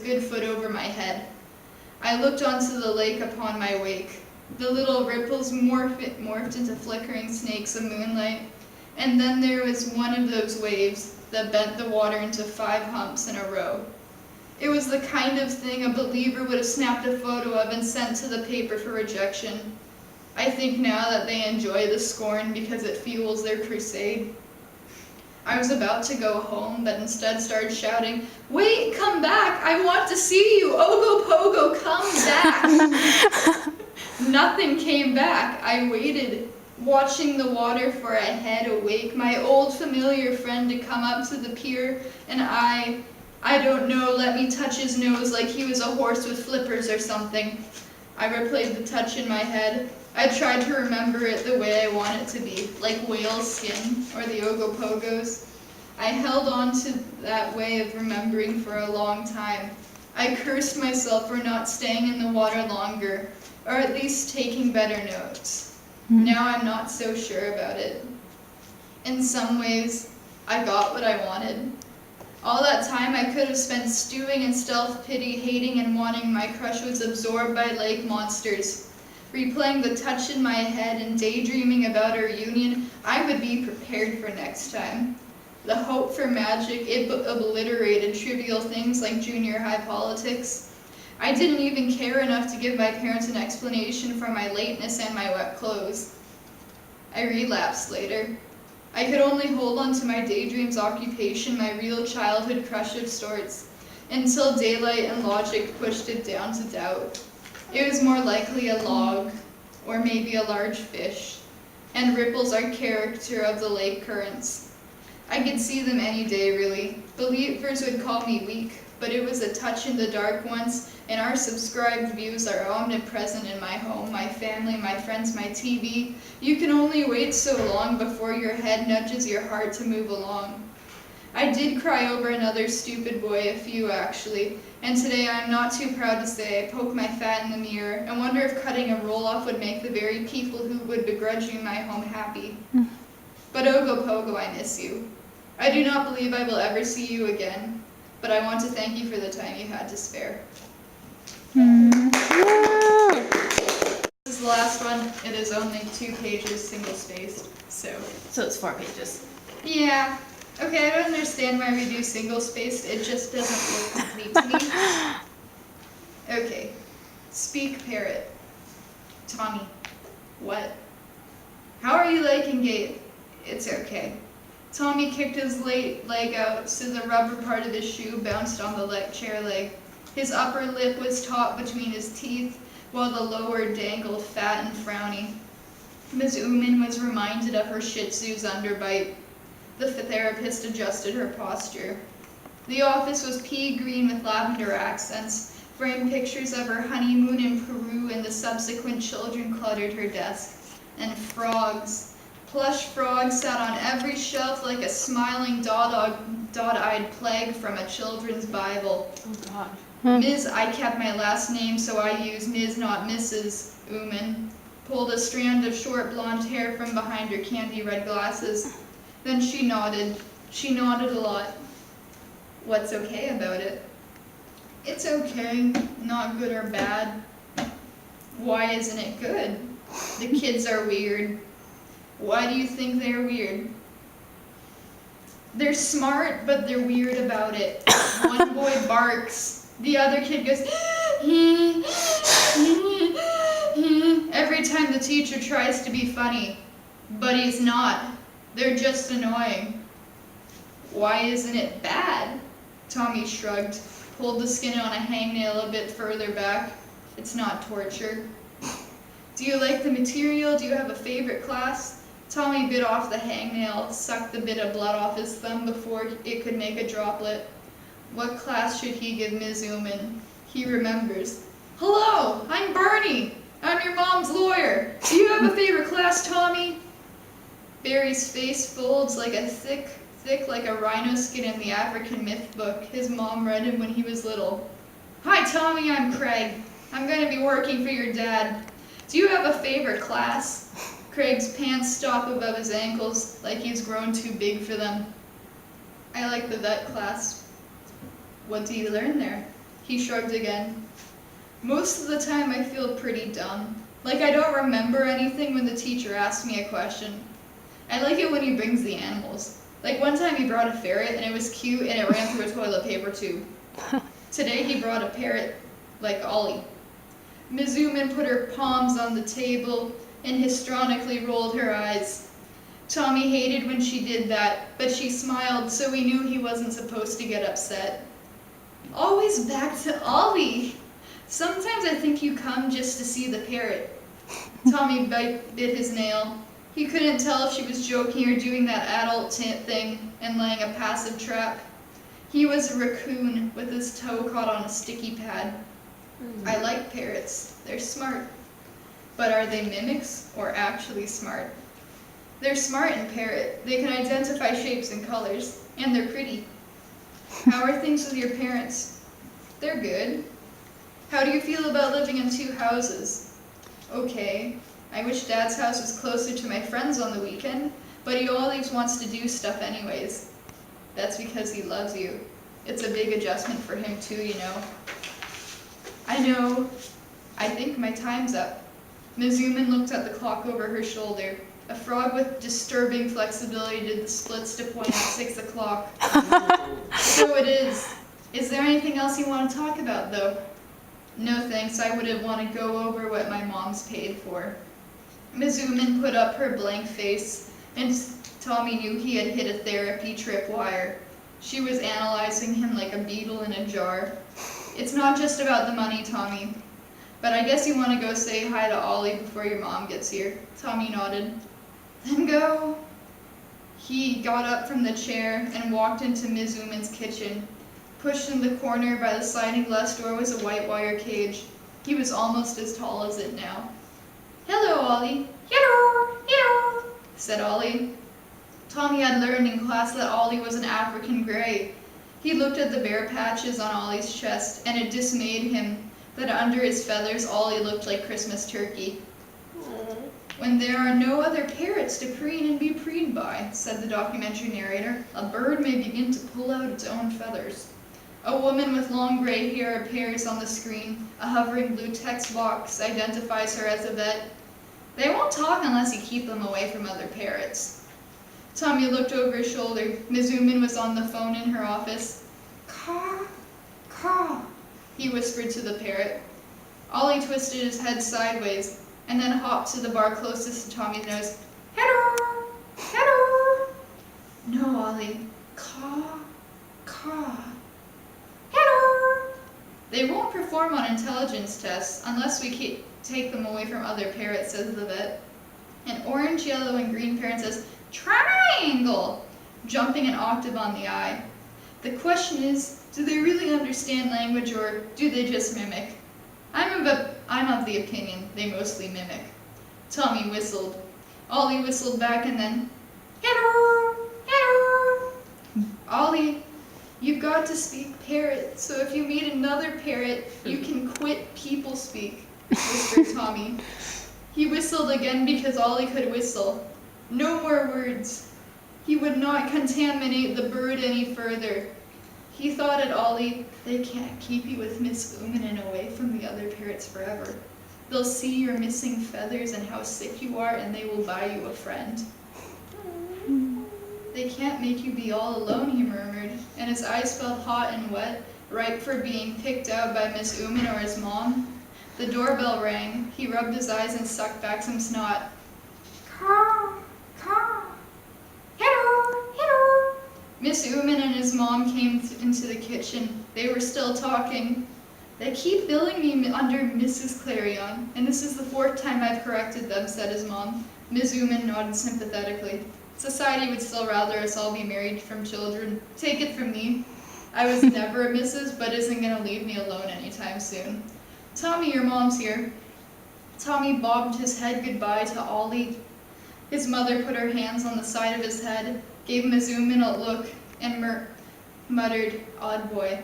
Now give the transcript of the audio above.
good foot over my head. I looked onto the lake upon my wake. The little ripples morphed into flickering snakes of moonlight, and then there was one of those waves that bent the water into 5 humps in a row. It was the kind of thing a believer would have snapped a photo of and sent to the paper for rejection. I think now that they enjoy the scorn because it fuels their crusade. I was about to go home, but instead started shouting, "Wait, come back! I want to see you! Ogopogo, come back!" Nothing came back. I waited, watching the water for a head awake, my old familiar friend to come up to the pier, and I don't know, let me touch his nose like he was a horse with flippers or something. I replayed the touch in my head. I tried to remember it the way I want it to be, like whale skin or the Ogopogos. I held on to that way of remembering for a long time. I cursed myself for not staying in the water longer, or at least taking better notes. Now I'm not so sure about it. In some ways, I got what I wanted. All that time I could have spent stewing in self-pity, hating and wanting my crush was absorbed by lake monsters. Replaying the touch in my head and daydreaming about a reunion, I would be prepared for next time. The hope for magic, it obliterated trivial things like junior high politics. I didn't even care enough to give my parents an explanation for my lateness and my wet clothes. I relapsed later. I could only hold on to my daydream's occupation, my real childhood crush of sorts, until daylight and logic pushed it down to doubt. It was more likely a log, or maybe a large fish, and ripples are character of the lake currents. I could see them any day, really. Believers would call me weak, but it was a touch in the dark once, and our subscribed views are omnipresent in my home, my family, my friends, my TV. You can only wait so long before your head nudges your heart to move along. I did cry over another stupid boy, a few actually, and today I'm not too proud to say I poke my fat in the mirror and wonder if cutting a roll off would make the very people who would begrudge me my home happy. But Ogopogo, I miss you. I do not believe I will ever see you again, but I want to thank you for the time you had to spare. This is the last one. It is only 2 pages, single-spaced, so it's 4 pages. yeah. Okay, I don't understand why we do single-spaced. It just doesn't look complete to me. Okay. Speak, parrot. Tommy. What? How are you liking Gabe? It's okay. Tommy kicked his leg out so the rubber part of his shoe bounced on the chair leg. His upper lip was taut between his teeth, while the lower dangled fat and frowny. Ms. Ooman was reminded of her Shih Tzu's underbite. The therapist adjusted her posture. The office was pea green with lavender accents. Framed pictures of her honeymoon in Peru and the subsequent children cluttered her desk. And frogs. Plush frogs sat on every shelf like a smiling dot-eyed plague from a children's Bible. Oh, God. Ms. I kept my last name, so I use Ms., not Mrs. Ooman. Pulled a strand of short blonde hair from behind her candy red glasses. Then she nodded. She nodded a lot. What's okay about it? It's okay, not good or bad. Why isn't it good? The kids are weird. Why do you think they're weird? They're smart, but they're weird about it. One boy barks. The other kid goes, every time the teacher tries to be funny. But he's not. They're just annoying. Why isn't it bad? Tommy shrugged, pulled the skin on a hangnail a bit further back. It's not torture. Do you like the material? Do you have a favorite class? Tommy bit off the hangnail, sucked the bit of blood off his thumb before it could make a droplet. What class should he give Ms. Ooman? He remembers. Hello, I'm Barney. I'm your mom's lawyer. Do you have a favorite class, Tommy? Barry's face folds like a thick like a rhino skin in the African myth book his mom read him when he was little. Hi, Tommy, I'm Craig. I'm going to be working for your dad. Do you have a favorite class? Craig's pants stop above his ankles, like he's grown too big for them. I like the vet class. What do you learn there? He shrugged again. Most of the time I feel pretty dumb. Like I don't remember anything when the teacher asks me a question. I like it when he brings the animals. Like one time he brought a ferret and it was cute and it ran through a toilet paper tube. Today he brought a parrot like Ollie. Ms. Uman put her palms on the table and histrionically rolled her eyes. Tommy hated when she did that, but she smiled, so we knew he wasn't supposed to get upset. Always back to Ollie. Sometimes I think you come just to see the parrot. Tommy bit his nail. He couldn't tell if she was joking or doing that adult thing and laying a passive trap. He was a raccoon with his toe caught on a sticky pad. I like parrots. They're smart. But are they mimics or actually smart? They're smart and parrot. They can identify shapes and colors, and they're pretty. How are things with your parents? They're good. How do you feel about living in 2 houses? Okay. I wish Dad's house was closer to my friends on the weekend, but he always wants to do stuff anyways. That's because he loves you. It's a big adjustment for him too, you know. I know. I think my time's up. Ms. Uman looked at the clock over her shoulder. A frog with disturbing flexibility did the splits to point at 6 o'clock. So it is. Is there anything else you want to talk about, though? No thanks, I wouldn't want to go over what my mom's paid for. Ms. Uman put up her blank face, and Tommy knew he had hit a therapy tripwire. She was analyzing him like a beetle in a jar. It's not just about the money, Tommy. But I guess you want to go say hi to Ollie before your mom gets here. Tommy nodded. Then go. He got up from the chair and walked into Ms. Uman's kitchen. Pushed in the corner by the sliding glass door was a white wire cage. He was almost as tall as it now. Hello, Ollie. Hello, hello, said Ollie. Tommy had learned in class that Ollie was an African grey. He looked at the bare patches on Ollie's chest, and it dismayed him that under his feathers Ollie looked like Christmas turkey. When there are no other parrots to preen and be preened by, said the documentary narrator, a bird may begin to pull out its own feathers. A woman with long gray hair appears on the screen. A hovering blue text box identifies her as a vet. They won't talk unless you keep them away from other parrots. Tommy looked over his shoulder. Ms. Uman was on the phone in her office. Caw, caw, he whispered to the parrot. Ollie twisted his head sideways and then hopped to the bar closest to Tommy's nose. Hello, hello. No, Ollie. Caw, caw. Hello. They won't perform on intelligence tests unless we take them away from other parrots, says the vet. An orange, yellow, and green parrot says, triangle, jumping an octave on the I. The question is, do they really understand language or do they just mimic? I'm of the opinion they mostly mimic. Tommy whistled. Ollie whistled back and then, hello, hello. Ollie, you've got to speak parrot, so if you meet another parrot, you can quit people speak, whispered Tommy. He whistled again because Ollie could whistle. No more words. He would not contaminate the bird any further. He thought at Ollie, they can't keep you with Miss Uman away from the other parrots forever. They'll see your missing feathers and how sick you are, and they will buy you a friend. They can't make you be all alone, he murmured, and his eyes felt hot and wet, ripe for being picked out by Miss Uman or his mom. The doorbell rang. He rubbed his eyes and sucked back some snot. Caw, caw. Hello, hello. Miss Uman and his mom came into the kitchen. They were still talking. They keep billing me under Mrs. Clarion, and this is the 4th time I've corrected them, said his mom. Ms. Uman nodded sympathetically. Society would still rather us all be married from children. Take it from me. I was never a Mrs., but isn't going to leave me alone anytime soon. Tommy, your mom's here. Tommy bobbed his head goodbye to Ollie. His mother put her hands on the side of his head, gave Ms. Uman a look, and muttered, odd boy.